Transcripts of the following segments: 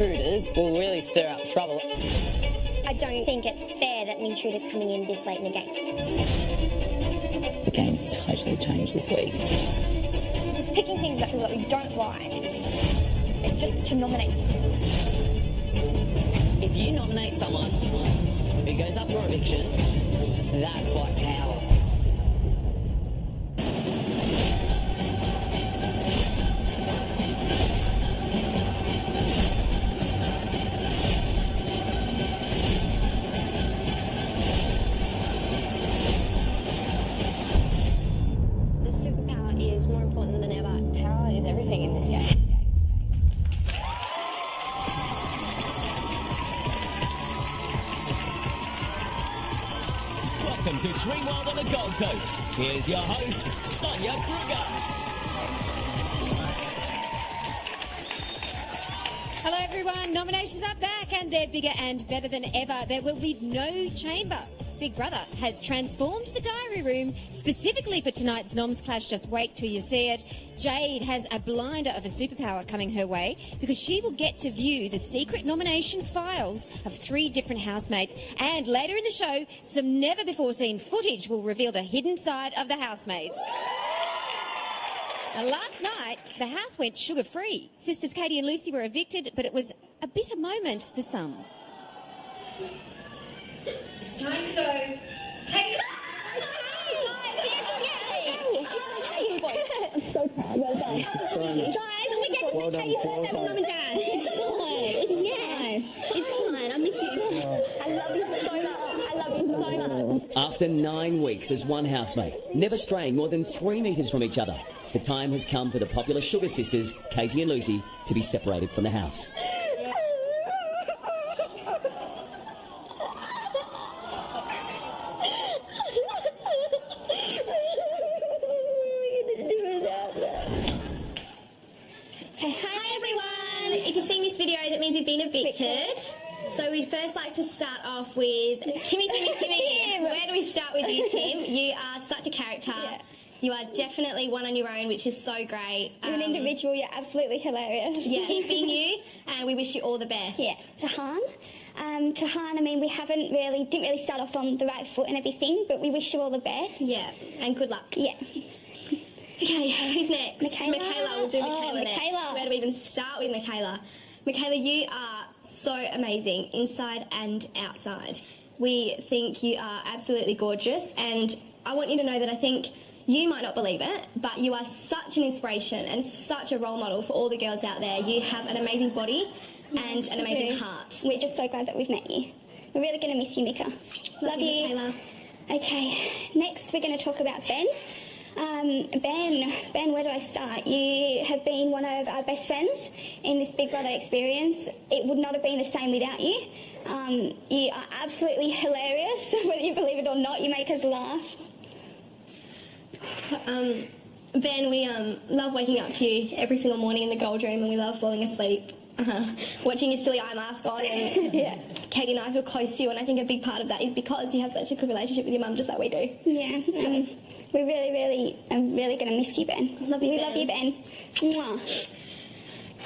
intruders will really stir up trouble. I don't think it's fair that an intruder's coming in this late in the game. The game's totally changed this week. Just picking things that we don't like, just to nominate. If you nominate someone who goes up for eviction, that's like power. To Dream World on the Gold Coast. Here's your host, Sonia Kruger. Hello everyone, nominations are back and they're bigger and better than ever. There will be no chamber. Big Brother has transformed the diary room specifically for tonight's Noms Clash. Just wait till you see it. Jade has a blinder of a superpower coming her way because she will get to view the secret nomination files of 3 different housemates. And later in the show, some never-before-seen footage will reveal the hidden side of the housemates. Now, last night, the house went sugar-free. Sisters Katie and Lucy were evicted, but it was a bitter moment for some. It's time to go. Katie! I'm so proud. Well done. Guys, we get to see Katie's birthday with Mum and Dad. It's fine. It's fine. I miss you. I love you so much. I love you so much. After 9 weeks as one housemate, never straying more than 3 metres from each other, the time has come for the popular Sugar Sisters, Katie and Lucy, to be separated from the house. Been evicted. So we'd first like to start off with Timmy. Where do we start with you, Tim? You are such a character. Yeah. You are definitely one on your own, which is so great. You're an individual. You're absolutely hilarious. Yeah, you've been you, and we wish you all the best. Yeah. Tahan, I mean, we didn't really start off on the right foot and everything, but we wish you all the best. Yeah, and good luck. Yeah. Okay, who's next? Michaela. We'll do Michaela next. Michaela. Where do we even start with Michaela? Michaela, you are so amazing inside and outside. We think you are absolutely gorgeous, and I want you to know that I think you might not believe it, but you are such an inspiration and such a role model for all the girls out there. You have an amazing body and an amazing heart. We're just so glad that we've met you. We're really going to miss you, Mika. Love you. Michaela. Okay, next we're going to talk about Ben. Ben, where do I start? You have been one of our best friends in this Big Brother experience. It would not have been the same without you. You are absolutely hilarious, whether you believe it or not. You make us laugh. Ben, we love waking up to you every single morning in the gold room, and we love falling asleep watching your silly eye mask on. And yeah, Katie and I feel close to you, and I think a big part of that is because you have such a good relationship with your mum, just like we do. Yeah. So. I'm really going to miss you, Ben. Love you, Ben. Love you, Ben. Mwah.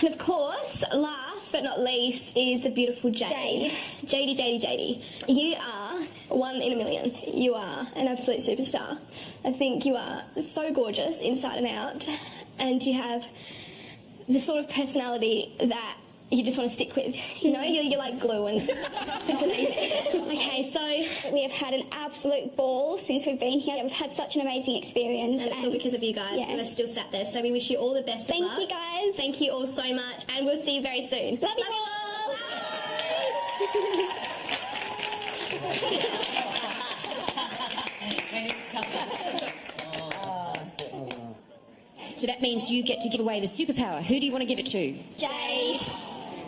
And of course, last but not least is the beautiful Jade. Jadey. You are one in a million. You are an absolute superstar. I think you are so gorgeous inside and out, and you have the sort of personality that you just want to stick with, you know? You're like glue, and it's amazing. Okay, so we have had an absolute ball since we've been here. We've had such an amazing experience. And it's all because of you guys, and we're still sat there. So we wish you all the best of luck. Thank you, guys. Thank you all so much, and we'll see you very soon. Love you all. So that means you get to give away the superpower. Who do you want to give it to? Jade.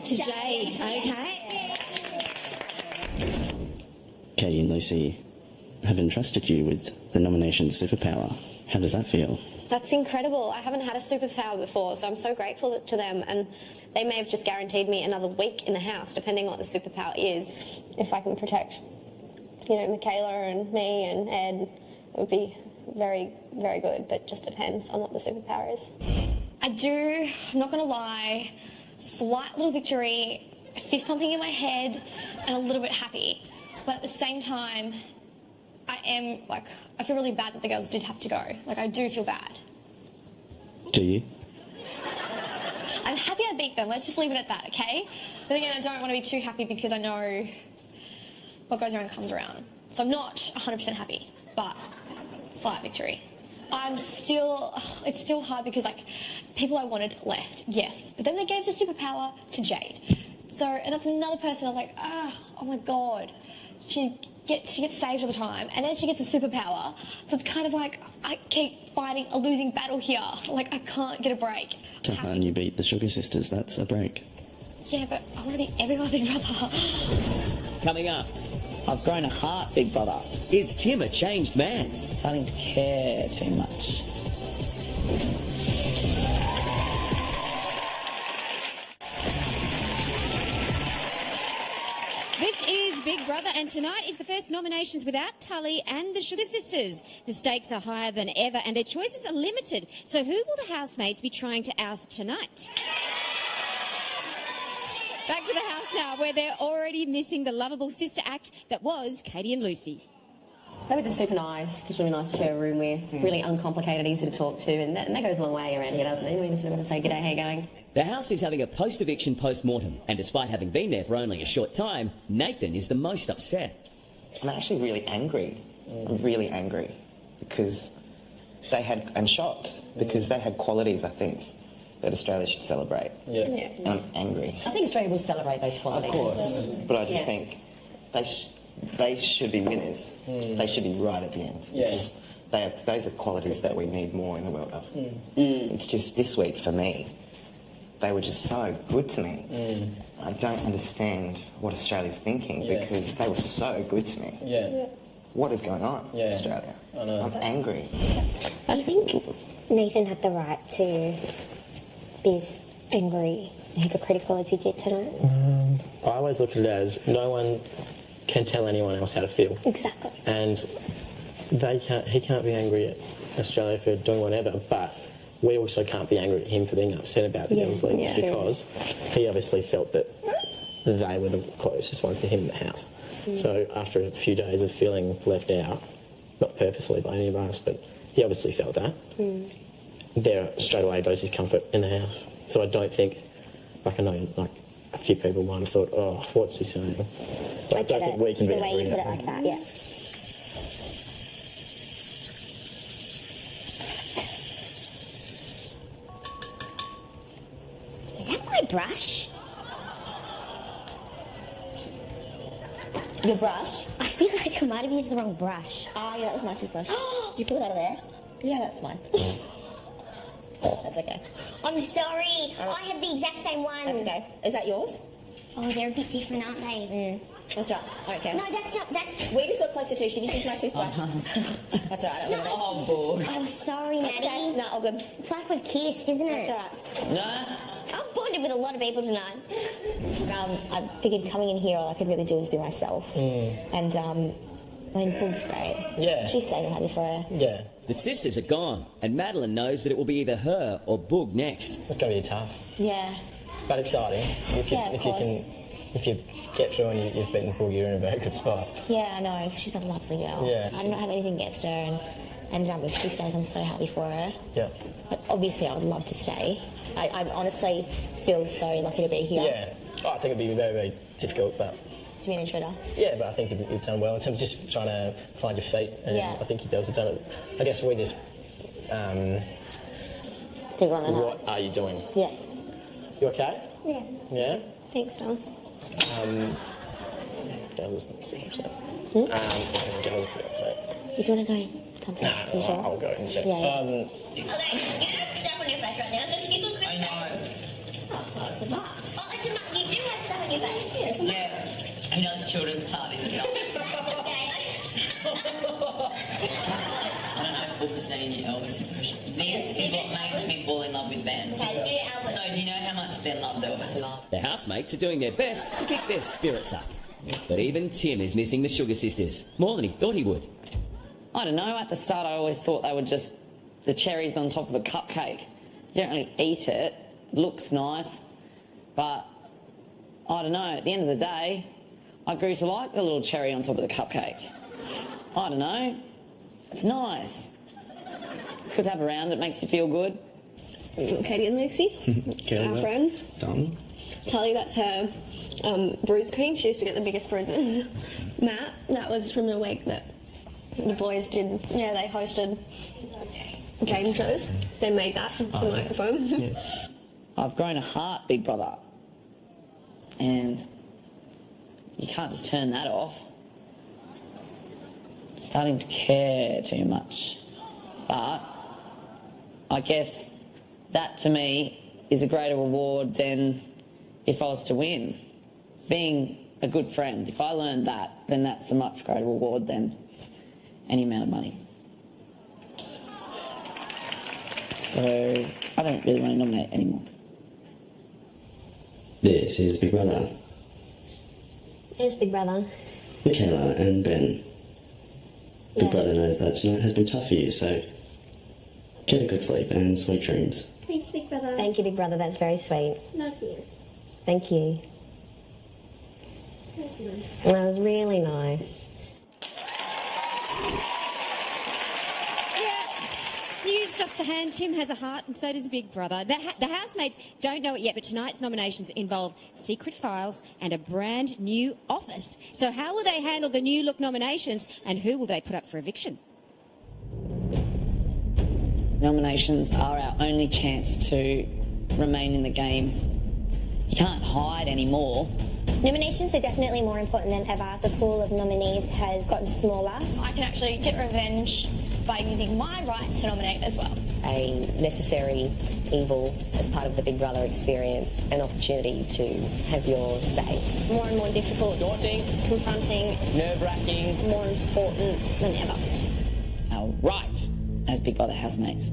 To Jade, okay. Katie and Lucy have entrusted you with the nomination superpower. How does that feel? That's incredible. I haven't had a superpower before, so I'm so grateful to them, and they may have just guaranteed me another week in the house, depending on what the superpower is. If I can protect, Michaela and me and Ed, it would be very, very good, but just depends on what the superpower is. I'm not going to lie, slight little victory fist pumping in my head and a little bit happy. But at the same time, I feel really bad that the girls did have to go. Like, I do feel bad. Do you? I'm happy I beat them. Let's just leave it at that, okay? Then again, I don't want to be too happy because I know what goes around comes around. So I'm not 100% happy, but slight victory. It's still hard because, like, people I wanted left, yes. But then they gave the superpower to Jade. So, and that's another person I was like, oh my God. She gets saved all the time, and then she gets a superpower. So it's kind of like, I keep fighting a losing battle here. Like, I can't get a break. And you beat the Sugar Sisters, that's a break. Yeah, but I want to be everyone's big brother. Coming up, I've grown a heart, big brother. is Tim a changed man? Starting to care too much. This is Big Brother, and tonight is the first nominations without Tully and the Sugar Sisters. The stakes are higher than ever and their choices are limited. So who will the housemates be trying to oust tonight? Back to the house now, where they're already missing the lovable sister act that was Katie and Lucy. They were just super nice, just really nice to share a room with, really uncomplicated, easy to talk to, and that goes a long way around here, doesn't it? You just sort of say, g'day, how you going? The house is having a post-eviction post-mortem, and despite having been there for only a short time, Nathan is the most upset. I'm actually really angry. I'm really angry because they had, and shocked, because they had qualities, I think, that Australia should celebrate. Yeah. And I'm angry. I think Australia will celebrate those qualities. Of course, but I just think they should be winners. They should be right at the end. Because those are qualities that we need more in the world of. It's just this week for me, they were just so good to me. I don't understand what Australia's thinking because they were so good to me. What is going on, Australia? I know. I'm angry. I think Nathan had the right to be as angry and hypocritical as he did tonight. I always look at it as no one can tell anyone else how to feel. Exactly. And he can't be angry at Australia for doing whatever, but we also can't be angry at him for being upset about the girls leaving because he obviously felt that they were the closest ones to him in the house. So after a few days of feeling left out, not purposely by any of us, but he obviously felt that, there straight away goes his comfort in the house. So I don't think, like I know, like a few people might have thought, oh, what's he saying? But I don't think we can be the way you angry put at it like that, yeah. Is that my brush? Your brush? I feel like I might have used the wrong brush. Oh, yeah, that was my toothbrush. Did you pull it out of there? Yeah, that's mine. That's okay. I'm sorry. I have the exact same one. That's okay. Is that yours? Oh, they're a bit different, aren't they? That's right. Okay. No, that's not. That's. We just got closer too. She just used my toothbrush. That's all right. Oh, boy. I'm sorry, Maddie. Okay. No, all good. It's like we've kissed, isn't it? That's all right. No. I've bonded with a lot of people tonight. I figured coming in here, all I could really do was be myself. And I mean, Boog's great. Yeah. She stays. I'm happy for her. Yeah. The sisters are gone, and Madeline knows that it will be either her or Boog next. It's going to be tough, Yeah. but exciting. If you get through and you've beaten Boog, you're in a very good spot. Yeah, I know. She's a lovely girl. Yeah. I don't have anything against her, and if she stays, I'm so happy for her. Yeah. But obviously, I would love to stay. I honestly feel so lucky to be here. Yeah. Oh, I think it'd be very, very difficult, but... To be an intruder. Yeah, but I think you've done well in terms of just trying to find your feet. And I think you girls have done it. I guess we just... what are you doing? Yeah. You okay? Yeah. Yeah? Thanks, Tom. Girls are super upset. Girls are pretty upset. You want to go? Come No, you sure? I'll go and see. Yeah. Okay, you have stuff on your face right now. Just keep looking. I know. Oh, it's a mask. Oh, it's a mask. You do have stuff on your face. Yeah. He does children's parties. That's okay. I don't know if Boog's seen your Elvis impression. This is what makes me fall in love with Ben. Okay, do your Elvis. So do you know how much Ben loves Elvis? The housemates are doing their best to keep their spirits up. But even Tim is missing the Sugar Sisters, more than he thought he would. I don't know. At the start, I always thought they were just the cherries on top of a cupcake. You don't really eat it. It looks nice, but I don't know, at the end of the day, I grew to like the little cherry on top of the cupcake. I don't know. It's nice. It's good to have around. It makes you feel good. Katie and Lucy, our friend. Done. Tully, that's her bruise cream. She used to get the biggest bruises. Matt, that was from the week that the boys did. Yeah, they hosted game shows. They made that the microphone. Yeah. I've grown a heart, big brother. And you can't just turn that off. I'm starting to care too much. But I guess that to me is a greater reward than if I was to win. Being a good friend, if I learned that, then that's a much greater reward than any amount of money. So I don't really want to nominate anymore. This is Big Brother. Here's Big Brother. Michaela and Ben. Big Brother knows that tonight has been tough for you, so get a good sleep and sweet dreams. Thanks, Big Brother. Thank you, Big Brother. That's very sweet. Love you. Thank you. That was really nice. News just to hand, Tim has a heart and so does Big Brother. The housemates don't know it yet, but tonight's nominations involve secret files and a brand new office. So how will they handle the new look nominations and who will they put up for eviction? Nominations are our only chance to remain in the game. You can't hide anymore. Nominations are definitely more important than ever. The pool of nominees has gotten smaller. I can actually get revenge by using my right to nominate as well. A necessary evil as part of the Big Brother experience, an opportunity to have your say. More and more difficult, Daunting, confronting, nerve-wracking, more important than ever. our right as Big Brother housemates.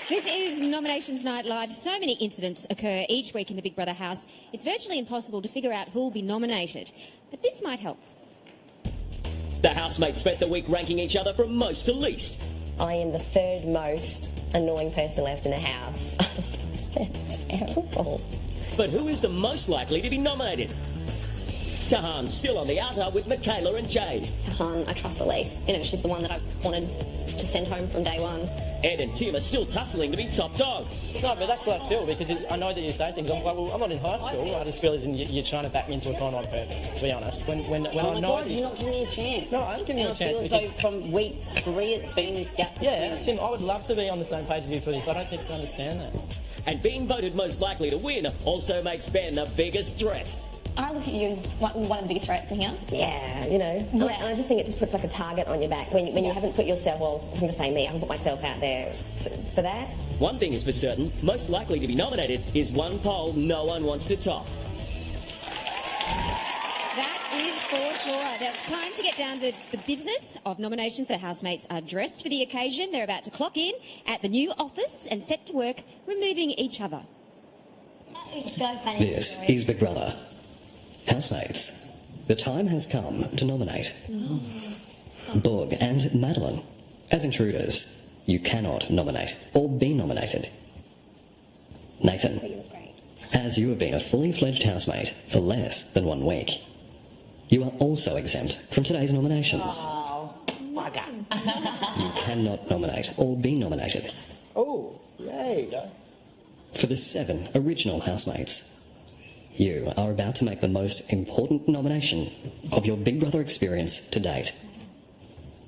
This is Nominations Night Live. So many incidents occur each week in the Big Brother house. It's virtually impossible to figure out who will be nominated. But this might help. The housemates spent the week ranking each other from most to least. I am the third most annoying person left in the house. That's terrible. But who is the most likely to be nominated? Tahan still on the outer with Michaela and Jade. Tahan, I trust the least. You know, she's the one that I wanted to send home from day one. Ed and Tim are still tussling to be top dog. No, but that's what I feel, because I know that you say things. I'm like, well, I'm not in high school. I just feel that you're trying to back me into a corner on purpose, to be honest. When oh I my know God, you're not giving me a chance. No, I'm giving you a chance. I feel as though from week 3 it's been this gap. Yeah, Tim, I would love to be on the same page as you for this. I don't think you understand that. And being voted most likely to win also makes Ben the biggest threat. I look at you as one of the biggest threats in here. Yeah, you know. And I just think it just puts like a target on your back when you haven't put yourself, well, I'm going to say me, I haven't put myself out there for that. One thing is for certain, most likely to be nominated is one poll no one wants to top. That is for sure. Now it's time to get down to the business of nominations. The housemates are dressed for the occasion. They're about to clock in at the new office and set to work removing each other. This is Big Brother. Housemates, the time has come to nominate Borg and Madeline. As intruders, you cannot nominate or be nominated. Nathan, as you have been a fully fledged housemate for less than 1 week, you are also exempt from today's nominations. Oh, bugger. You cannot nominate or be nominated. Oh, yay. For the 7 original housemates, you are about to make the most important nomination of your Big Brother experience to date.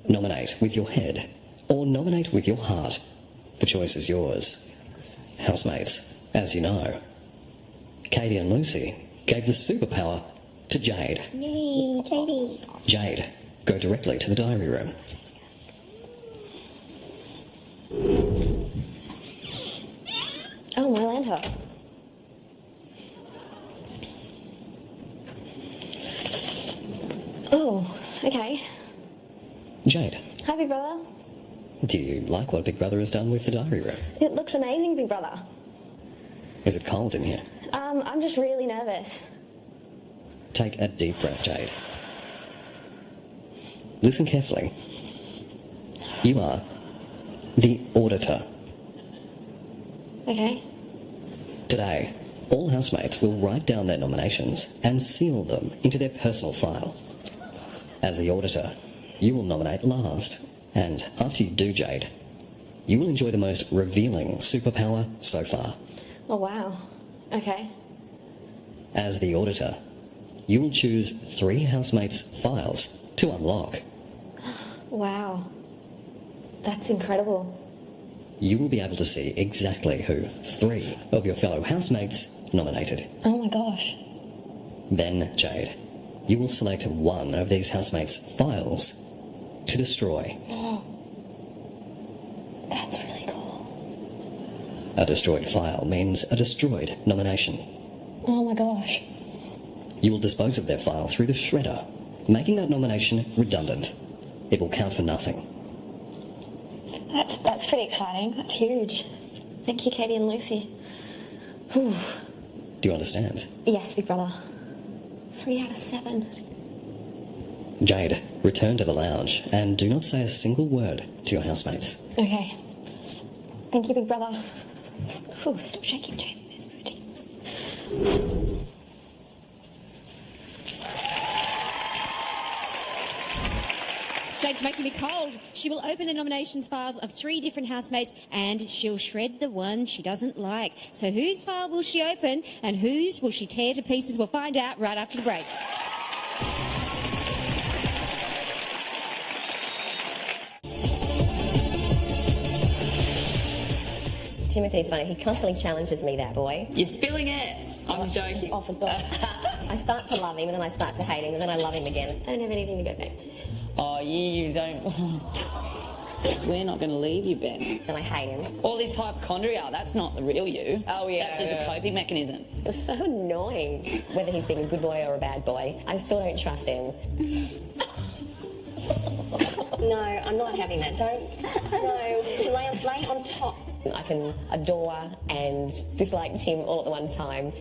Nominate with your head or nominate with your heart. The choice is yours. Housemates, as you know, Katie and Lucy gave the superpower to Jade. Yay, Jadey. Jade, go directly to the diary room. auditor. Oh, okay. Jade, Hi, Big Brother. do you like what Big Brother has done with the diary room? It looks amazing, Big Brother. Is it cold in here? I'm just really nervous. Take a deep breath, Jade. Listen carefully. You are the auditor. Okay. Today, all housemates will write down their nominations and seal them into their personal file. As the auditor, you will nominate last, and after you do, Jade, you will enjoy the most revealing superpower so far. Oh, wow. Okay. As the auditor, you will choose 3 housemates' files to unlock. Wow. That's incredible. You will be able to see exactly who 3 of your fellow housemates nominated. Oh my gosh. Then, Jade, you will select one of these housemates' files to destroy. Oh. That's really cool. A destroyed file means a destroyed nomination. Oh my gosh. You will dispose of their file through the shredder, making that nomination redundant. It will count for nothing. That's pretty exciting. That's huge. Thank you, Katie and Lucy. Whew. Do you understand? Yes, Big Brother. 3 out of 7. Jade, return to the lounge and do not say a single word to your housemates. Okay. Thank you, Big Brother. Whew, stop shaking, Jade. It's ridiculous. Jade's making me cold. She will open the nominations files of 3 different housemates and she'll shred the one she doesn't like. So whose file will she open and whose will she tear to pieces? We'll find out right after the break. Timothy's funny. He constantly challenges me, that boy. You're spilling it. I'm joking. Off and on. I start to love him and then I start to hate him and then I love him again. I don't have anything to go back to. Oh, you don't... We're not going to leave you, Ben. And I hate him. All this hypochondria, that's not the real you. Oh, yeah. That's just a coping mechanism. It's so annoying. Whether he's being a good boy or a bad boy, I still don't trust him. No, I'm not having that. Don't. No, lay on top. I can adore and dislike Tim all at the one time.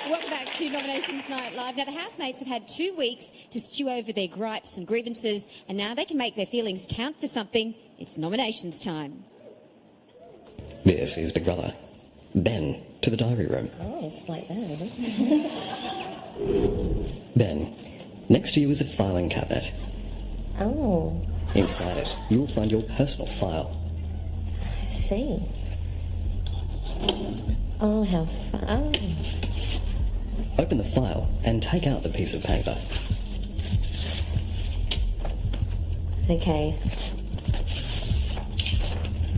Welcome back to Nominations Night Live. Now, the housemates have had 2 weeks to stew over their gripes and grievances, and now they can make their feelings count for something. It's nominations time. This is Big Brother. Ben, to the diary room. Oh, it's like that, isn't it? Ben, next to you is a filing cabinet. Oh. Inside it, you will find your personal file. I see. Oh, how fun. Oh. Open the file and take out the piece of paper. Okay.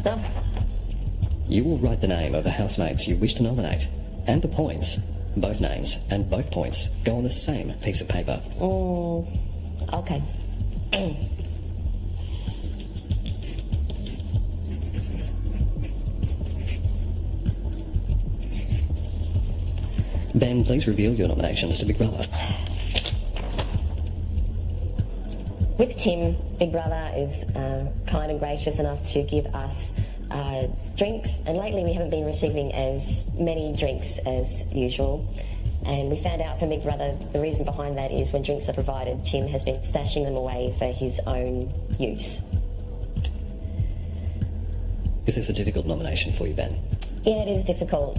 Oh. You will write the name of the housemates you wish to nominate, and the points. Both names and both points go on the same piece of paper. Okay. Ben, please reveal your nominations to Big Brother. With Tim, Big Brother is kind and gracious enough to give us drinks, and lately we haven't been receiving as many drinks as usual. And we found out from Big Brother the reason behind that is when drinks are provided, Tim has been stashing them away for his own use. Is this a difficult nomination for you, Ben? Yeah, it is difficult.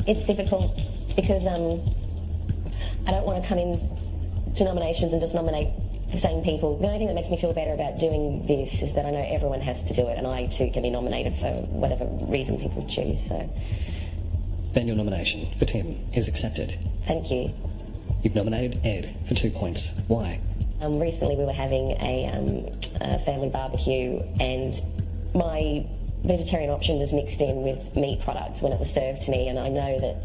It's difficult because I don't want to come in to nominations and just nominate the same people. The only thing that makes me feel better about doing this is that I know everyone has to do it, and I too can be nominated for whatever reason people choose. So, Ben, your nomination for Tim is accepted. thank you. You've nominated Ed for 2 points. Why? Recently we were having a family barbecue, and my vegetarian option was mixed in with meat products when it was served to me, and I know that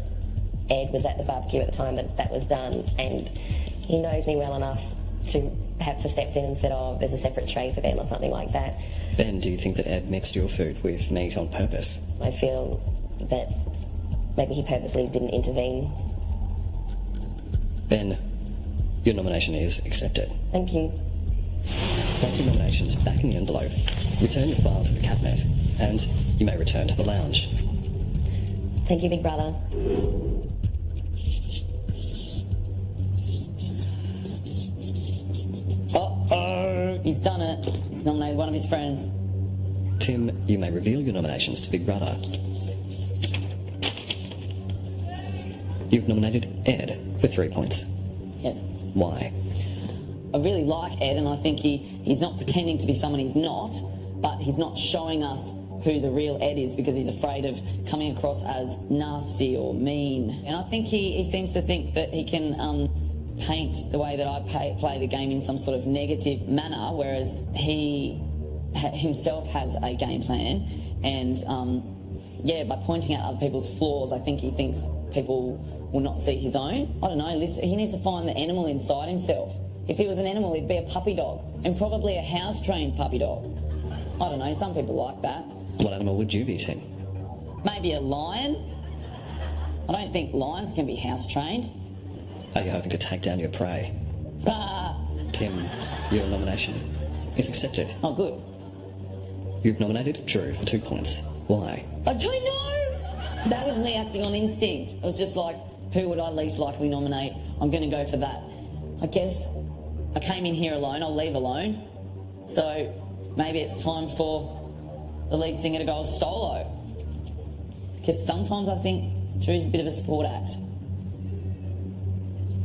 Ed was at the barbecue at the time that that was done, and he knows me well enough to perhaps have stepped in and said, oh, there's a separate tray for Ben or something like that. Ben, do you think that Ed mixed your food with meat on purpose? I feel that maybe he purposely didn't intervene. Ben, your nomination is accepted. Thank you. Place your nominations back in the envelope, return your file to the cabinet, and you may return to the lounge. Thank you, Big Brother. Uh-oh, he's done it. He's nominated one of his friends. Tim, you may reveal your nominations to Big Brother. You've nominated Ed for 3 points. Yes. Why? I really like Ed, and I think he's not pretending to be someone he's not, but he's not showing us who the real Ed is because he's afraid of coming across as nasty or mean. And I think he seems to think that he can paint the way that I play the game in some sort of negative manner, whereas he himself has a game plan. And yeah, by pointing out other people's flaws, I think he thinks people will not see his own. I don't know, he needs to find the animal inside himself. If he was an animal, he'd be a puppy dog, and probably a house-trained puppy dog. I don't know, some people like that. What animal would you be, Tim? Maybe a lion. I don't think lions can be house-trained. Are you hoping to take down your prey? Tim, your nomination is accepted. Oh, good. You've nominated Drew for 2 points. Why? I don't know. That was me acting on instinct. It was just like, who would I least likely nominate? I'm going to go for that. I guess I came in here alone. I'll leave alone. So maybe it's time for the lead singer to go solo. Because sometimes I think Drew's a bit of a support act.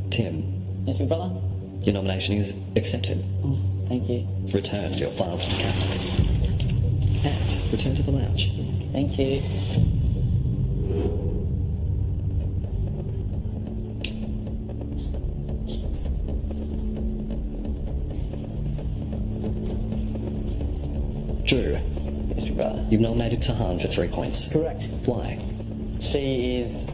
Tim. Yes, Big Brother? Your nomination is accepted. Oh, thank you. Return your file to the cabinet. And return to the lounge. Thank you. Drew. Yes, Big Brother. You've nominated Tahan for 3 points. Correct. Why? She is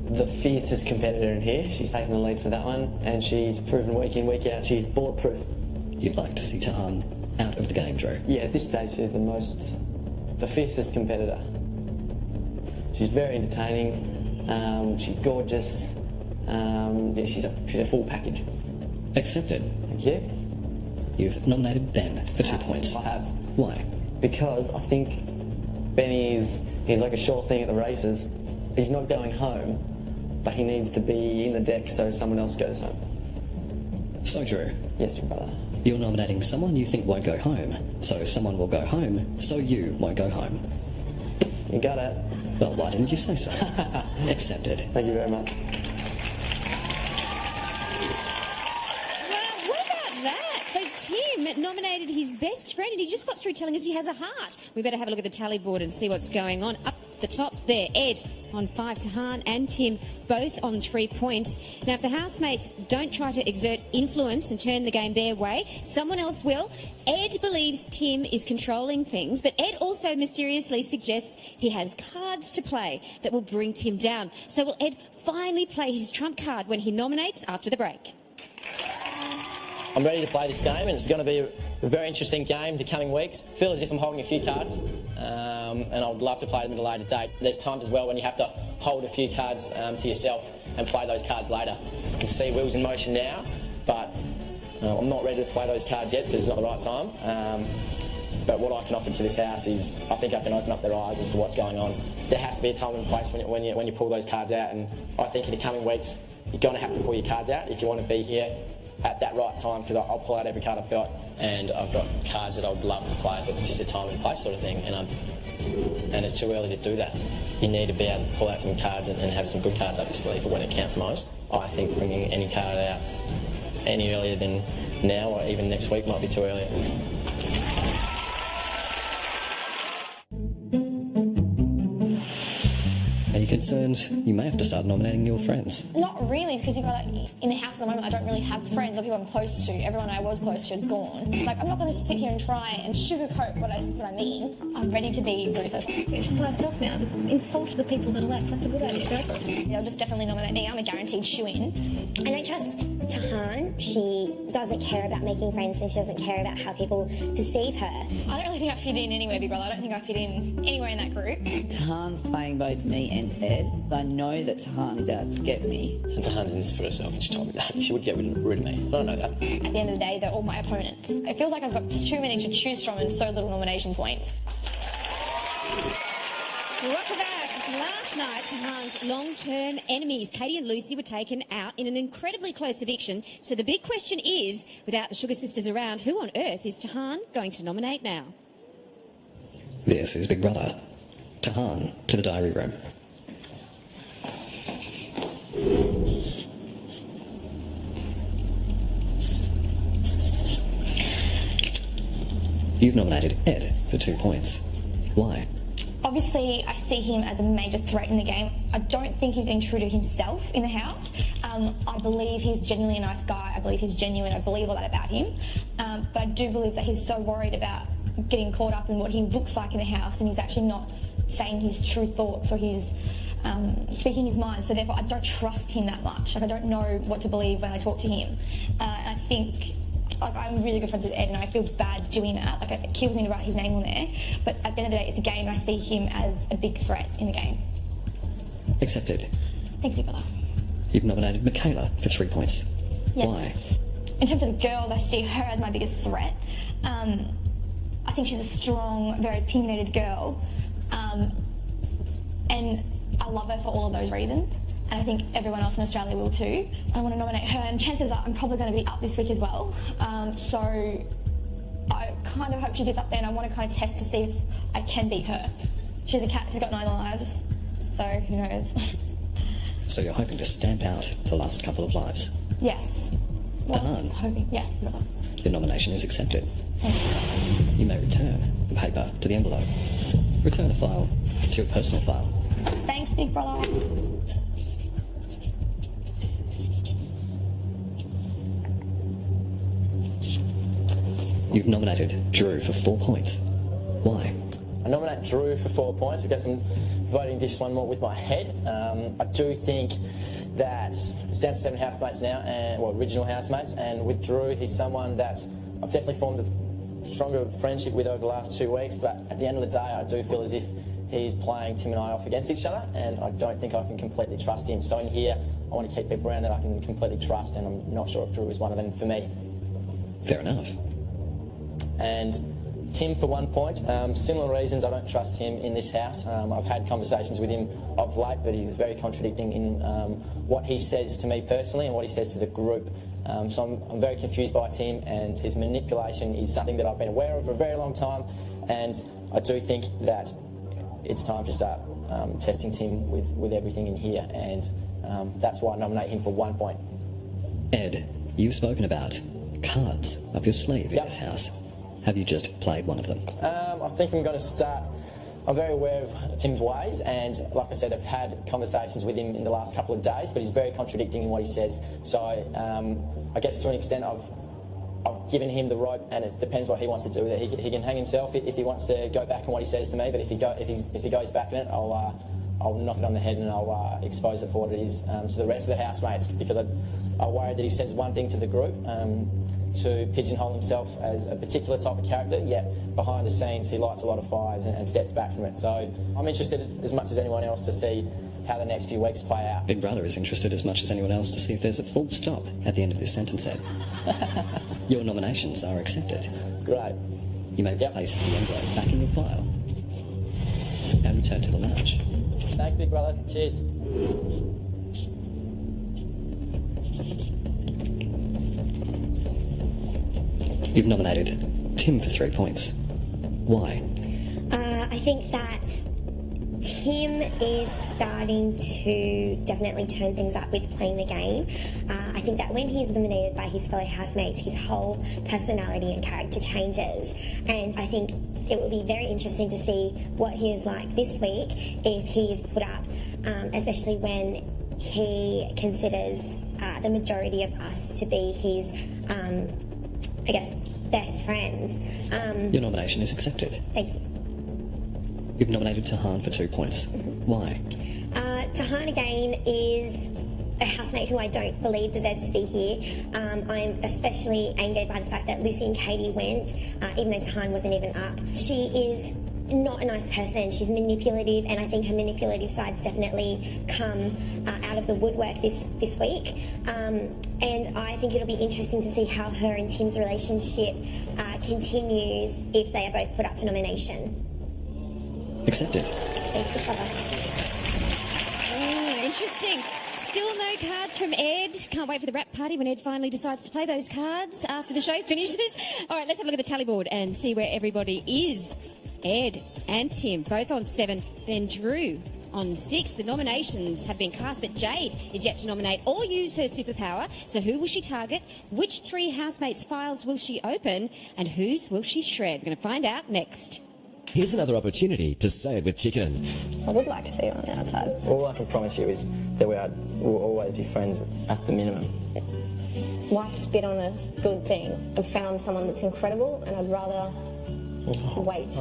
the fiercest competitor in here. She's taken the lead for that one, and she's proven week in, week out she's bulletproof. You'd like to see Tahan out of the game, Drew? Yeah, at this stage she's the fiercest competitor. She's very entertaining. She's gorgeous. Yeah, she's a full package. Accepted. Thank you. You've nominated Ben for 2 points. I have. Why? Because I think he's like a sure thing at the races. He's not going home, but he needs to be in the deck so someone else goes home. So, Drew. Yes, Big Brother. You're nominating someone you think won't go home, so someone will go home, so you won't go home. You got it. Well, why didn't you say so? Accepted. Thank you very much. Tim nominated his best friend, and he just got through telling us he has a heart. We better have a look at the tally board and see what's going on. Up the top there, Ed on 5, Tahan and Tim both on 3 points. Now, if the housemates don't try to exert influence and turn the game their way, someone else will. Ed believes Tim is controlling things, but Ed also mysteriously suggests he has cards to play that will bring Tim down. So will Ed finally play his trump card when he nominates after the break? I'm ready to play this game, and it's going to be a very interesting game the coming weeks. I feel as if I'm holding a few cards, and I would love to play them at a later date. There's times as well when you have to hold a few cards to yourself and play those cards later. I can see wheels in motion now, but I'm not ready to play those cards yet because it's not the right time. But what I can offer to this house is I think I can open up their eyes as to what's going on. There has to be a time and place when you pull those cards out, and I think in the coming weeks you're going to have to pull your cards out if you want to be here at that right time, because I'll pull out every card I've got, and I've got cards that I would love to play, but it's just a time and place sort of thing, and it's too early to do that. You need to be able to pull out some cards and have some good cards up your sleeve for when it counts most. I think bringing any card out any earlier than now or even next week might be too early. Are you concerned you may have to start nominating your friends? Not really, because you've got, like, in the house at the moment, I don't really have friends or people I'm close to. Everyone I was close to is gone. Like, I'm not going to sit here and try and sugarcoat what I mean. I'm ready to be ruthless. It's by itself now. Insult the people that are left. That's a good idea. Go for it. They'll just definitely nominate me. I'm a guaranteed shoe-in. And I trust Tahan, she doesn't care about making friends and she doesn't care about how people perceive her. I don't really think I fit in anywhere, Big Brother. I don't think I fit in anywhere in that group. Tahan's playing both me and Ed. I know that Tahan is out to get me. And Tahan's in this for herself, and she told me that. She would get rid of me. I don't know that. At the end of the day, they're all my opponents. It feels like I've got too many to choose from and so little nomination points. Welcome back. Last night, Tahan's long-term enemies, Katie and Lucy, were taken out in an incredibly close eviction. So the big question is, without the Sugar Sisters around, who on earth is Tahan going to nominate now? This is Big Brother. Tahan to the diary room. You've nominated Ed for 2 points. Why? Obviously, I see him as a major threat in the game. I don't think he's being true to himself in the house. I believe he's genuinely a nice guy. I believe he's genuine. I believe all that about him. But I do believe that he's so worried about getting caught up in what he looks like in the house, and he's actually not saying his true thoughts, or he's speaking his mind. So therefore, I don't trust him that much. Like, I don't know what to believe when I talk to him. And I think, like, I'm really good friends with Ed, and I feel bad doing that. Like, it kills me to write his name on there. But at the end of the day, it's a game, and I see him as a big threat in the game. Accepted. Thank you, brother. You've nominated Michaela for 3 points. Yep. Why? In terms of the girls, I see her as my biggest threat. I think she's a strong, very opinionated girl. And I love her for all of those reasons. And I think everyone else in Australia will too. I want to nominate her, and chances are I'm probably going to be up this week as well. So I kind of hope she gets up there, and I want to kind of test to see if I can beat her. She's a cat, she's got 9 lives, so who knows. So you're hoping to stamp out the last couple of lives? Yes. Well, Tahan. hoping, yes, brother. Your nomination is accepted. You may return the paper to the envelope. Return the file to your personal file. Thanks, big brother. You've nominated Drew for 4 points. Why? I nominate Drew for 4 points. I guess I'm voting this one more with my head. I do think that it's down to 7 housemates now, original housemates, and with Drew, he's someone that I've definitely formed a stronger friendship with over the last 2 weeks, but at the end of the day, I do feel as if he's playing Tim and I off against each other, and I don't think I can completely trust him. So in here, I want to keep people around that I can completely trust, and I'm not sure if Drew is one of them for me. Fair enough. And Tim for 1 point. Similar reasons I don't trust him in this house. I've had conversations with him of late, but he's very contradicting in what he says to me personally and what he says to the group. So I'm very confused by Tim, and his manipulation is something that I've been aware of for a very long time, and I do think that it's time to start testing Tim with everything in here, and that's why I nominate him for 1 point. Ed, you've spoken about cards up your sleeve in this house. Have you just played one of them? I think I'm going to start. I'm very aware of Tim's ways, and like I said, I've had conversations with him in the last couple of days, but he's very contradicting in what he says. So I guess to an extent I've given him the rope, and it depends what he wants to do with it. He can hang himself if he wants to go back on what he says to me, but if he goes back on it, I'll knock it on the head and I'll expose it for what it is to the rest of the housemates, because I worry that he says one thing to the group to pigeonhole himself as a particular type of character, yet behind the scenes he lights a lot of fires and steps back from it. So I'm interested as much as anyone else to see how the next few weeks play out. Big Brother is interested as much as anyone else to see if there's a full stop at the end of this sentence, Ed. Your nominations are accepted. Great. You may place the envelope back in your file and return to the lounge. Thanks, Big Brother. Cheers. You've nominated Tim for 3 points. Why? I think that Tim is starting to definitely turn things up with playing the game. I think that when he's eliminated by his fellow housemates, his whole personality and character changes. And I think it will be very interesting to see what he is like this week if he is put up, especially when he considers the majority of us to be his, I guess, best friends. Your nomination is accepted. Thank you. You've nominated Tahan for 2 points. Why? Tahan again is a housemate who I don't believe deserves to be here. I'm especially angered by the fact that Lucy and Katie went, even though Tahan wasn't even up. She is not a nice person. She's manipulative, and I think her manipulative side's definitely come out of the woodwork this week. And I think it'll be interesting to see how her and Tim's relationship continues if they are both put up for nomination. Accepted. Thanks for cover. Interesting. Still no cards from Ed. Can't wait for the rap party when Ed finally decides to play those cards after the show finishes. All right, let's have a look at the tally board and see where everybody is. Ed and Tim both on 7, then Drew on 6. The nominations have been cast, but Jade is yet to nominate or use her superpower. So who will she target? Which 3 housemates' files will she open? And whose will she shred? We're going to find out next. Here's another opportunity to say it with chicken. I would like to see you on the outside. All I can promise you is that we'll always be friends at the minimum. Why spit on a good thing? I've found someone that's incredible, and I'd rather wait.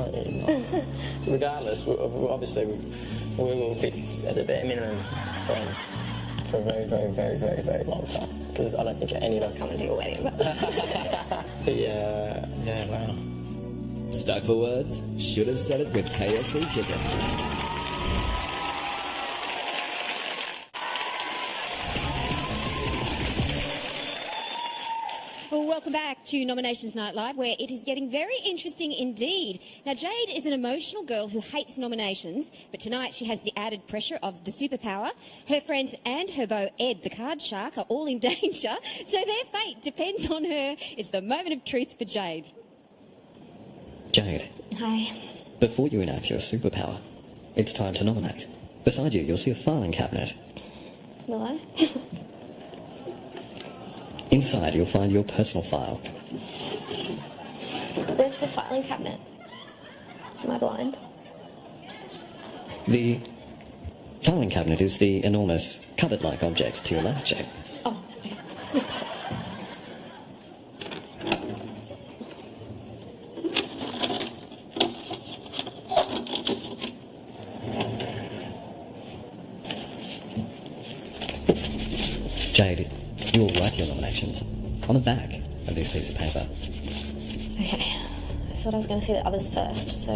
Regardless, obviously we will be at the bare minimum friends for a very, very, very, very, very long time. Because I don't think any of us come to your wedding. Yeah, wow. Stuck for words? Should have said it with KFC chicken. Well, welcome back to Nominations Night Live, where it is getting very interesting indeed. Now, Jade is an emotional girl who hates nominations, but tonight she has the added pressure of the superpower. Her friends and her beau, Ed, the card shark, are all in danger, so their fate depends on her. It's the moment of truth for Jade. Jade. Hi. Before you enact your superpower, it's time to nominate. Beside you, you'll see a filing cabinet. Will I? Inside, you'll find your personal file. Where's the filing cabinet? Am I blind? The filing cabinet is the enormous cupboard-like object to your left, Jade. Oh, okay. Jade, you will write your nominations on the back of this piece of paper. Okay. I thought I was going to see the others first, so...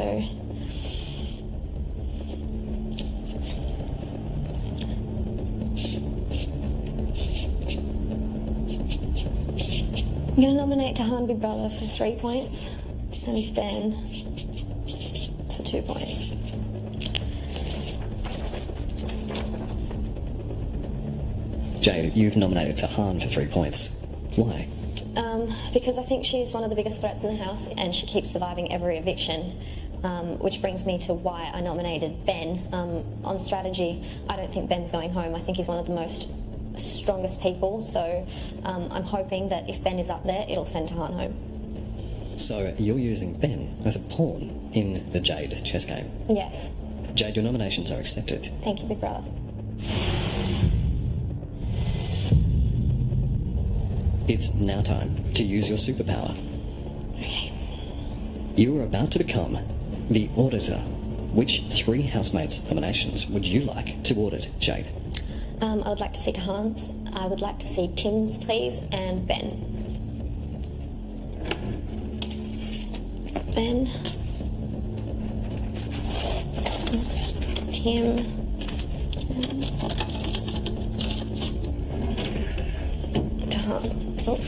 I'm going to nominate Tahan Big Brother for 3 points and Ben for 2 points. Jade, you've nominated Tahan for 3 points. Why? Because I think she's one of the biggest threats in the house and she keeps surviving every eviction, which brings me to why I nominated Ben. On strategy, I don't think Ben's going home. I think he's one of the most strongest people, so I'm hoping that if Ben is up there, it'll send Tahan home. So you're using Ben as a pawn in the Jade chess game? Yes. Jade, your nominations are accepted. Thank you, Big Brother. It's now time to use your superpower. Okay. You are about to become the auditor. Which 3 housemates' nominations would you like to audit, Jade? I would like to see Tahan's. I would like to see Tim's, please, and Ben. Ben. Tim. Tahan. Oh.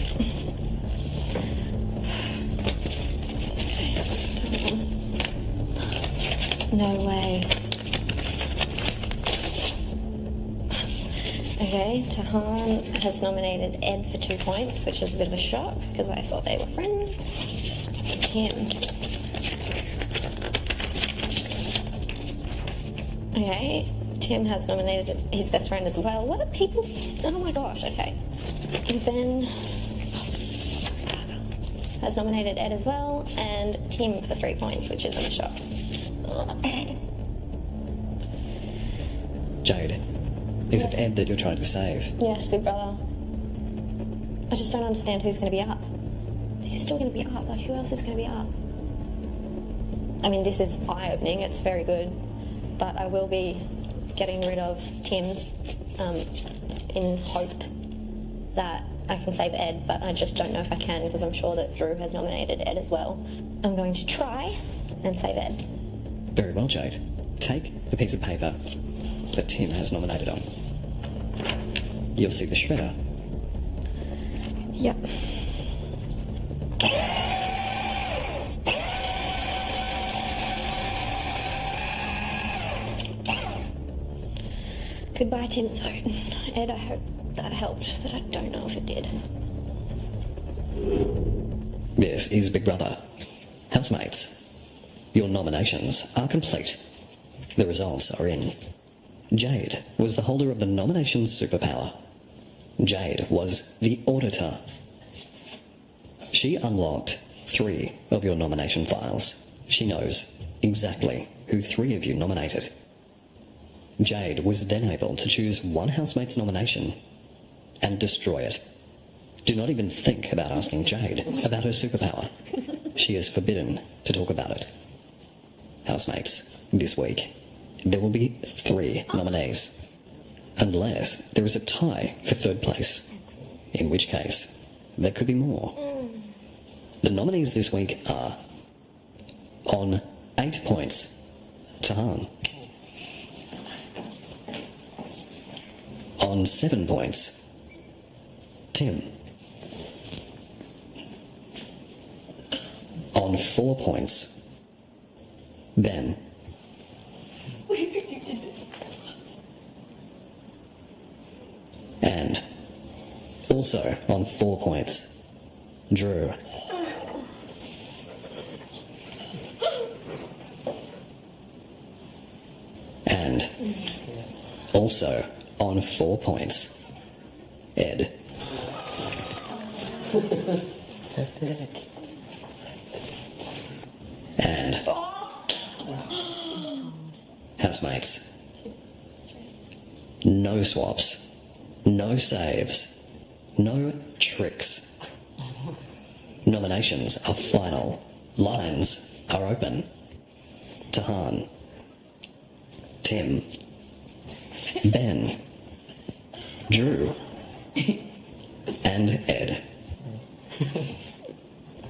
No way. Okay, Tahan has nominated Ed for 2 points, which is a bit of a shock because I thought they were friends. Tim. Okay, Tim has nominated his best friend as well. What are people... Oh my gosh, okay. Ben has nominated Ed as well, and Tim for 3 points, which isn't a shock. Jade, is it Ed that you're trying to save? Yes, Big Brother. I just don't understand who's going to be up. He's still going to be up. Like, who else is going to be up? I mean, this is eye-opening. It's very good. But I will be getting rid of Tim's in hope that I can save Ed, but I just don't know if I can because I'm sure that Drew has nominated Ed as well. I'm going to try and save Ed. Very well, Jade. Take the piece of paper that Tim has nominated on. You'll see the shredder. Yep. Goodbye, Tim's vote. Ed, I hope that helped, but I don't know if it did. This is Big Brother. Housemates, your nominations are complete. The results are in. Jade was the holder of the nomination superpower. Jade was the auditor. She unlocked 3 of your nomination files. She knows exactly who 3 of you nominated. Jade was then able to choose one housemate's nomination and destroy it. Do not even think about asking Jade about her superpower. She is forbidden to talk about it. Housemates, this week, there will be 3 nominees, unless there is a tie for 3rd place, in which case there could be more. The nominees this week are, on 8 points, Tahan. On 7 points, Tim. On 4 points, Ben. And also on 4 points, Drew. And also on 4 points, Ed. And housemates, no swaps, no saves, no tricks. Nominations are final. Lines are open. Tahan, Tim, Ben, Drew, and Ed.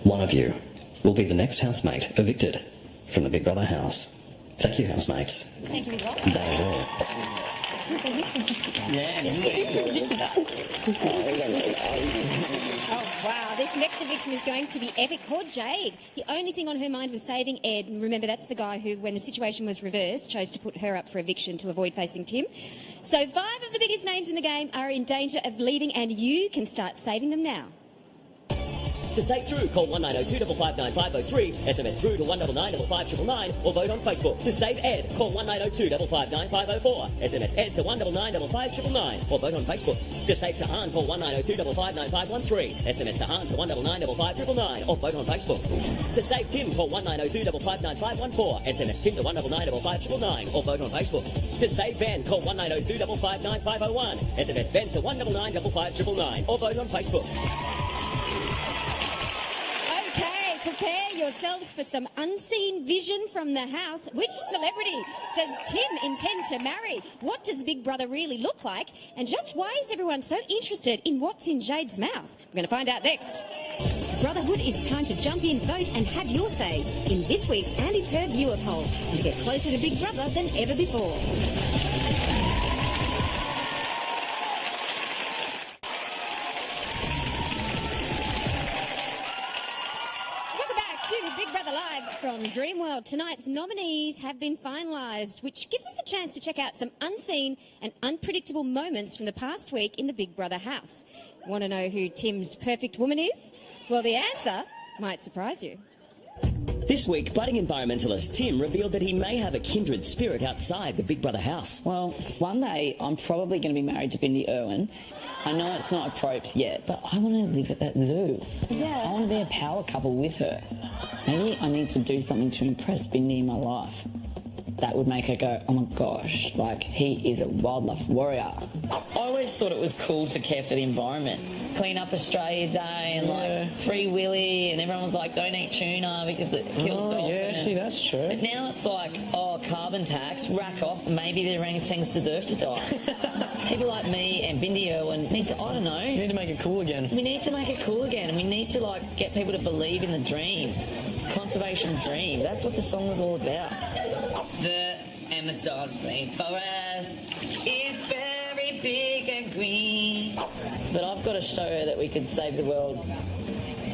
One of you will be the next housemate evicted from the Big Brother house. Thank you, housemates. Thank you, Rob. That is all. Oh, wow. This next eviction is going to be epic. Poor Jade. The only thing on her mind was saving Ed. And remember, that's the guy who, when the situation was reversed, chose to put her up for eviction to avoid facing Tim. So 5 of the biggest names in the game are in danger of leaving, and you can start saving them now. To save Drew, call 1902 559 503, SMS Drew to 199 559, or vote on Facebook. To save Ed, call 1902 559 504, SMS Ed to 199 559, or vote on Facebook. To save Tahan, call 1902 559 513, SMS Tahan to 199 559, or vote on Facebook. To save Tim, call 1902 559 514, SMS Tim to 199 559, or vote on Facebook. To save Ben, call 1902 559 501, SMS Ben to 199 559, or vote on Facebook. Prepare yourselves for some unseen vision from the house. Which celebrity does Tim intend to marry? What does Big Brother really look like? And just why is everyone so interested in what's in Jade's mouth? We're going to find out next. Brotherhood, it's time to jump in, vote and have your say in this week's Andy Per viewer poll to get closer to Big Brother than ever before. Big Brother Live from Dreamworld. Tonight's nominees have been finalised, which gives us a chance to check out some unseen and unpredictable moments from the past week in the Big Brother house. Want to know who Tim's perfect woman is? Well, the answer might surprise you. This week, budding environmentalist Tim revealed that he may have a kindred spirit outside the Big Brother house. Well, one day I'm probably going to be married to Bindi Irwin. I know it's not appropriate yet, but I want to live at that zoo. Yeah. I want to be a power couple with her. Maybe I need to do something to impress Bindi in my life. that would make her go, oh my gosh, like, he is a wildlife warrior. I always thought it was cool to care for the environment. Clean Up Australia Day and like Free Willy, and everyone was like, don't eat tuna because it kills dolphins. Yeah, actually, that's true. But now it's like, oh, carbon tax, rack off, maybe the orangutans deserve to die. People like me and Bindi Irwin need to, I don't know. We need to make it cool again. We need to make it cool again, and we need to like get people to believe in the dream. Conservation dream. That's what the song was all about. The Amazon rainforest is very big and green. But I've got to show her that we could save the world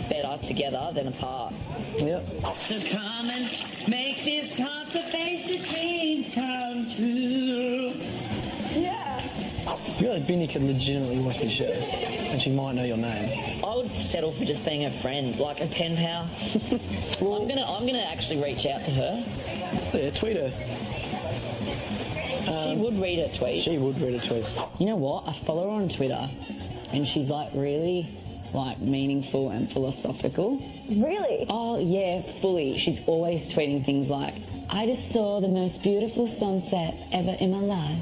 better together than apart. Yep. So come and make this conservation dream come true. Yeah. I feel like Bindi could legitimately watch this show and she might know your name. I would settle for just being a friend, like a pen pal. Well, I'm gonna actually reach out to her. Yeah, tweet her. She would read her tweets. She would read her tweets. You know what? I follow her on Twitter, and she's like really like meaningful and philosophical. Really? Oh yeah, fully. She's always tweeting things like, "I just saw the most beautiful sunset ever in my life."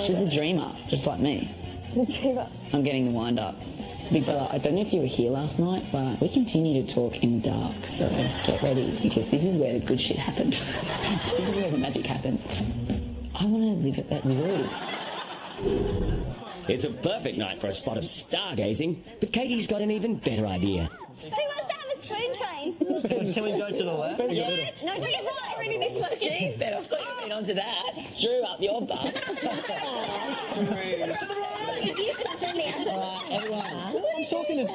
She's a dreamer, just like me. She's a dreamer. I'm getting the wind up. Big brother, I don't know if you were here last night, but we continue to talk in the dark, so get ready, because this is where the good shit happens. This is where the magic happens. I want to live at that resort. It's a perfect night for a spot of stargazing, but Katie's got an even better idea. Who wants to have a spoon train? Can we go to the left? Yeah. No, Drew's already this one. Jeez, Ben, I thought you'd been onto that. Drew up your butt. Alright, everyone. I'm talking to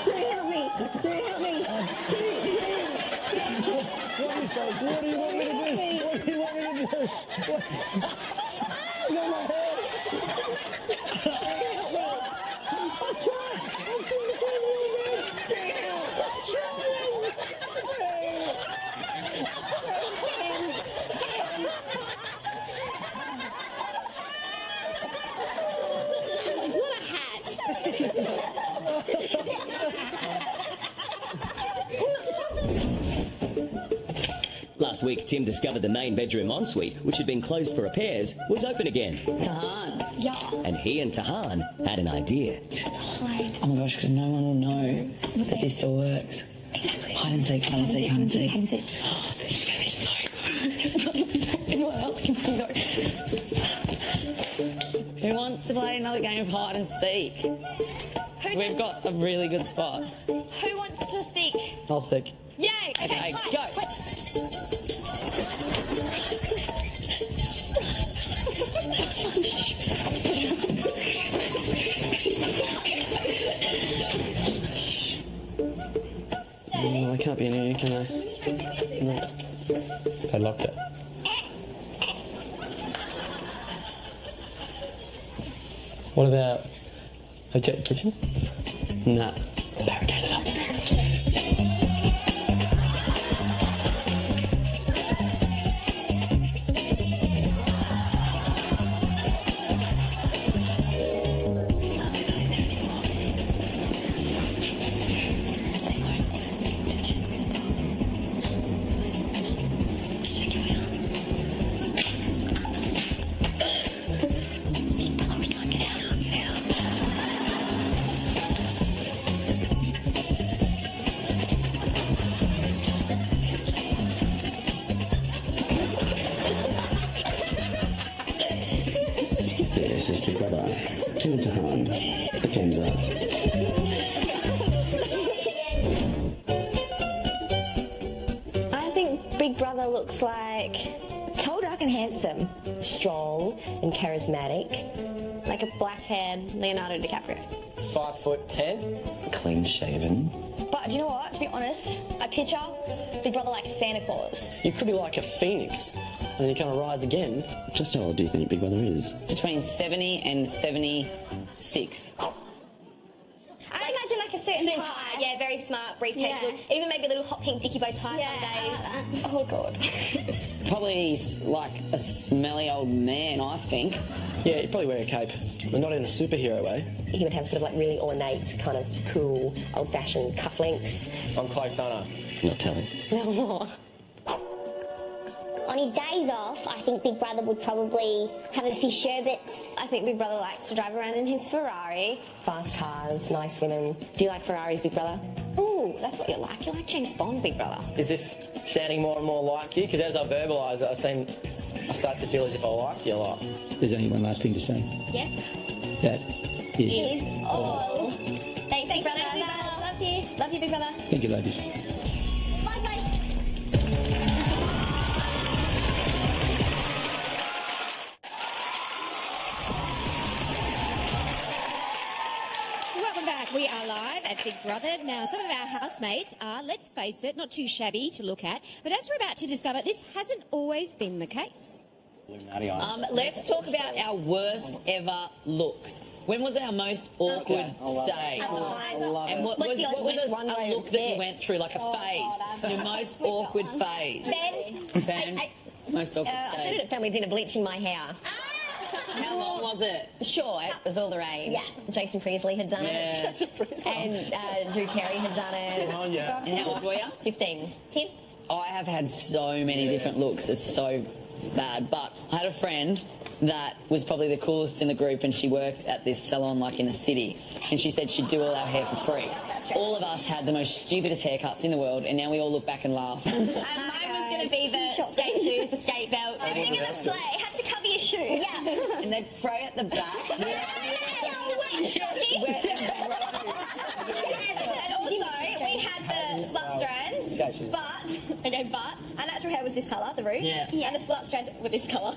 Don't help me. Don't help me. What do you want me to do? What do you want me to do? You're my head. It's not a hat. Last week, Tim discovered the main bedroom ensuite, which had been closed for repairs, was open again. Tahan. Yeah. And he and Tahan had an idea. Oh my gosh, because no one will know that this still works. Exactly. Hide and seek, hide and seek, hide and seek. Hide and seek. Oh, this is going to be so good. Anyone else can see though. Who wants to play another game of hide and seek? We've got a really good spot. Who wants to seek? I'll seek. Yay! Okay, fine. go. They can't be in here, can they? No. They locked it. What about a jet kitchen? Nah. Barricaded up. This is Big Brother. Tim and Tahan. The game's up. I think Big Brother looks like Tall, dark and handsome. Strong and charismatic. Like a black-haired Leonardo DiCaprio. 5'10". Clean shaven. But do you know what? To be honest, I picture Big Brother like Santa Claus. You could be like a phoenix and then you kind of rise again. Just how old do you think Big Brother is? Between 70 and 76. I imagine like a suit and tie. Yeah, very smart briefcase Yeah. look. Even maybe a little hot pink dicky bow tie some days. Oh god. Probably like a smelly old man, I think. Yeah, he'd probably wear a cape, but not in a superhero way. He would have sort of like really ornate, kind of cool, old-fashioned cufflinks. I'm close, aren't I? Not telling. No. On his days off, I think Big Brother would probably have a few sherbets. I think Big Brother likes to drive around in his Ferrari. Fast cars, nice women. Do you like Ferraris, Big Brother? Ooh, that's what you like. You like James Bond, Big Brother. Is this sounding more and more like you? Because as I verbalise it, I start to feel as if I like you a lot. There's only one last thing to say. Yeah. That is. Oh. Thanks, Big Brother. Love you. Love you, Big Brother. Thank you, ladies. Bye. Welcome back. We are live at Big Brother. Now, some of our housemates are, let's face it, not too shabby to look at. But as we're about to discover, this hasn't always been the case. Let's talk about our worst ever looks. When was our most awkward stage? I love And it. what was a look that you went through, like a phase? Your most awkward phase? Ben? Most awkward I stage. did it at family dinner, bleaching my hair. How long was it? Short, it was all the rage. Yeah. Jason Priestley had done it. And Drew Carey had done it. Oh, yeah. And how old were you? 15. Tim? I have had so many different looks. It's so bad. But I had a friend that was probably the coolest in the group, and she worked at this salon like in the city, and she said she'd do all our hair for free. All of us had the most stupidest haircuts in the world, and now we all look back and laugh. Mine was going to be the skate shoes, the skate belt. Everything in the play. It had to cover your shoe. Yeah. And they'd throw it at the back. And also, we had the slut strands, but our natural hair was this colour, the root, and the slut strands were this colour.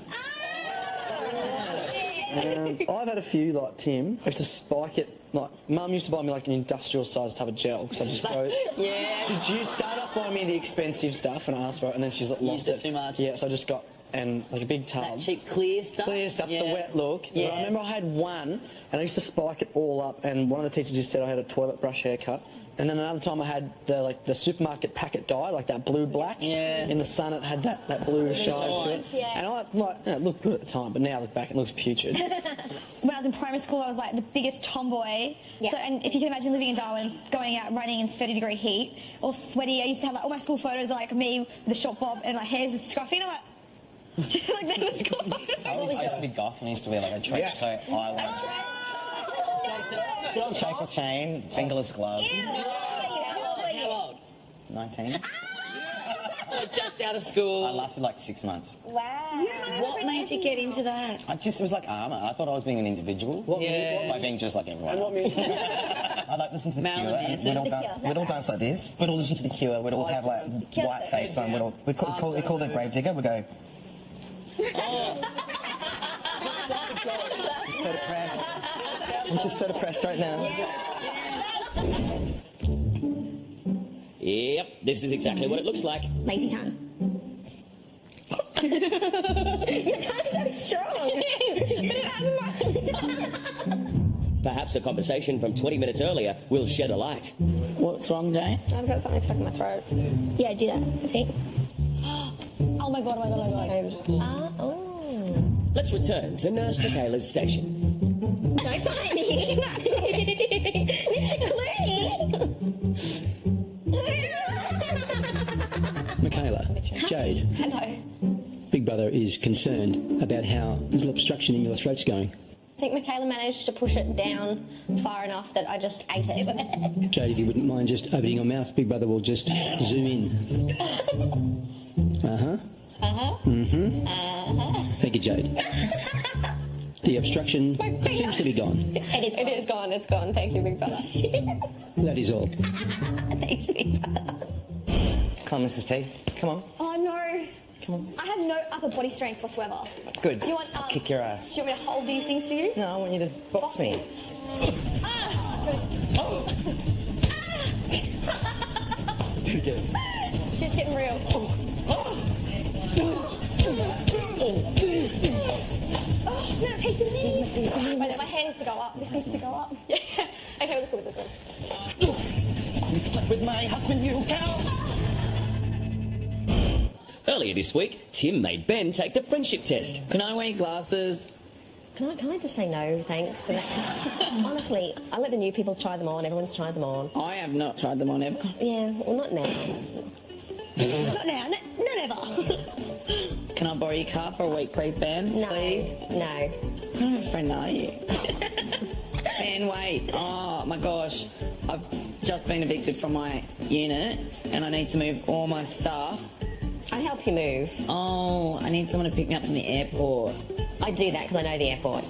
I've had a few like Tim. I used to spike it. Like Mum used to buy me like an industrial sized tub of gel because I just go. Yeah. She started off buying me the expensive stuff and I asked for it, and then she's lost Used it too much. Yeah, so I just got like a big tub. That cheap clear stuff. The wet look. Yes. I remember I had one, and I used to spike it all up. And one of the teachers just said I had a toilet brush haircut. And then another time I had the supermarket packet dye, like that blue black. Yeah. In the sun, it had that blue shine to it. Yeah. And it looked good at the time, but now I look back, it looks putrid. When I was in primary school, I was like the biggest tomboy. Yeah. So, and if you can imagine living in Darwin, going out running in 30-degree heat, all sweaty. I used to have like all my school photos are like me with the short bob and my hair's just scruffy. And I'm like, like that was cool. I used to be goth and I used to wear like a trench coat, eyeliner, shaker chain, fingerless gloves. How old? 19. Just out of school. I lasted like 6 months. Wow. What made you get into that? It was like armour. I thought I was being an individual. By being just like everyone else. I'd like listen to the Cure, and we'd all dance like this. We'd all listen to the Cure. We'd all have like white face on. We'd call the grave digger. We'd go. So depressed. I'm just so depressed right now. Yep, this is exactly what it looks like. Lazy tongue. Your tongue's so strong. But it has Perhaps a conversation from 20 minutes earlier will shed a light. What's wrong, Jane? I've got something stuck in my throat. Yeah, do that, I think. Oh my god, Let's return to Nurse Michaela's station. No, fine. Mr. Clooney. Michaela, Jade. Hello. Big Brother is concerned about how little obstruction in your throat's going. I think Michaela managed to push it down far enough that I just ate it. Jade, if you wouldn't mind just opening your mouth, Big Brother will just zoom in. Thank you, Jade. The obstruction seems to be gone. It is gone. It's gone. Thank you, Big Brother. That is all. Thanks, Big Brother. Come on, Mrs. T. Come on. Oh no. Come on. I have no upper body strength whatsoever. Good. Do you want I'll kick your ass. Do you want me to hold these things for you? No, I want you to box me. Shit's getting real. No, piece of me. Wait, my hand needs to go up. This needs to go up. Yeah. Okay, look. You slept with my husband, you cow. Earlier this week, Tim made Ben take the friendship test. Can I wear glasses? Can I just say no, thanks to that? Honestly, I let the new people try them on. Everyone's tried them on. I have not tried them on ever. Yeah, well, not now. Not now, not ever. Can I borrow your car for a week, please, Ben? No. Please? No. What kind of a friend are you? Ben, wait. Oh, my gosh. I've just been evicted from my unit and I need to move all my stuff. I'd help you move. Oh, I need someone to pick me up from the airport. I do that because I know the airport.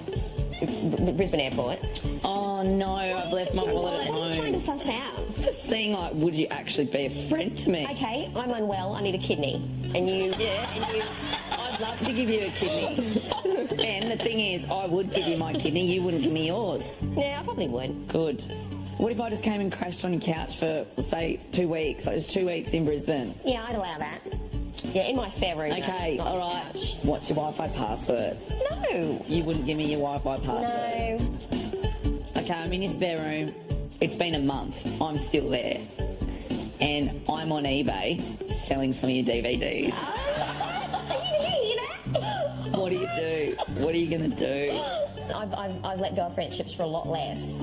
Brisbane Airport. Oh, no, I've left my wallet at home. What are you trying to suss out? Just seeing, like, would you actually be a friend to me? Okay, I'm unwell. I need a kidney. And you... Yeah, and you... I'd love to give you a kidney. And the thing is, I would give you my kidney, you wouldn't give me yours. Yeah, I probably would. Good. What if I just came and crashed on your couch for, say, 2 weeks? Like, just 2 weeks in Brisbane. Yeah, I'd allow that. Yeah, in my spare room. Okay, all right. What's your Wi-Fi password? No. You wouldn't give me your Wi-Fi password? No. Okay, I'm in your spare room. It's been a month. I'm still there. And I'm on eBay selling some of your DVDs. What do you do? What are you going to do? I've let go of friendships for a lot less.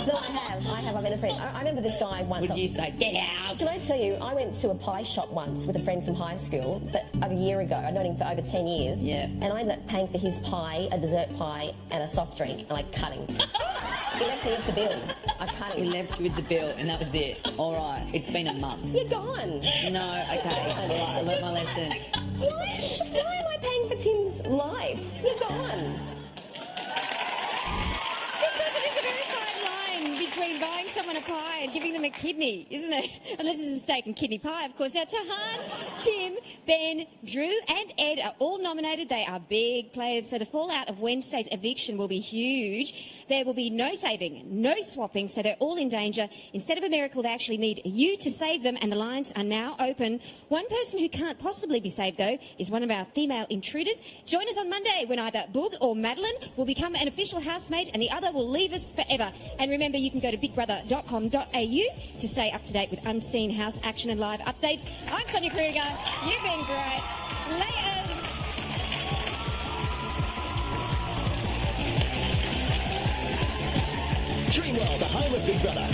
No, I have. I've been a friend. I remember this guy once. Would you say, get out? Can I tell you, I went to a pie shop once with a friend from high school, but a year ago. I'd known him for over 10 years. Yeah. And I ended up paying for his pie, a dessert pie, and a soft drink, and I cut him. He left me with the bill. I cut him. He left you with the bill, and that was it. All right, it's been a month. You're gone. No, okay. All right, I learned my lesson. Why am I paying for Tim's life? You're gone. Because it is a very fine line between buying someone a pie and giving them a kidney, isn't it? Unless it's a steak and kidney pie, of course. Now, Tahan, Tim, Ben, Drew and Ed are all nominated. They are big players, so the fallout of Wednesday's eviction will be huge. There will be no saving, no swapping, so they're all in danger. Instead of a miracle, they actually need you to save them, and the lines are now open. One person who can't possibly be saved, though, is one of our female intruders. Join us on Monday when either Boog or Madeline will become an official housemate and the other will leave us forever. And remember, you can go to bigbrother.com.au to stay up to date with unseen house action and live updates. I'm Sonia Kruger. You've been great. Laters. Dreamworld, the home of Big Brother.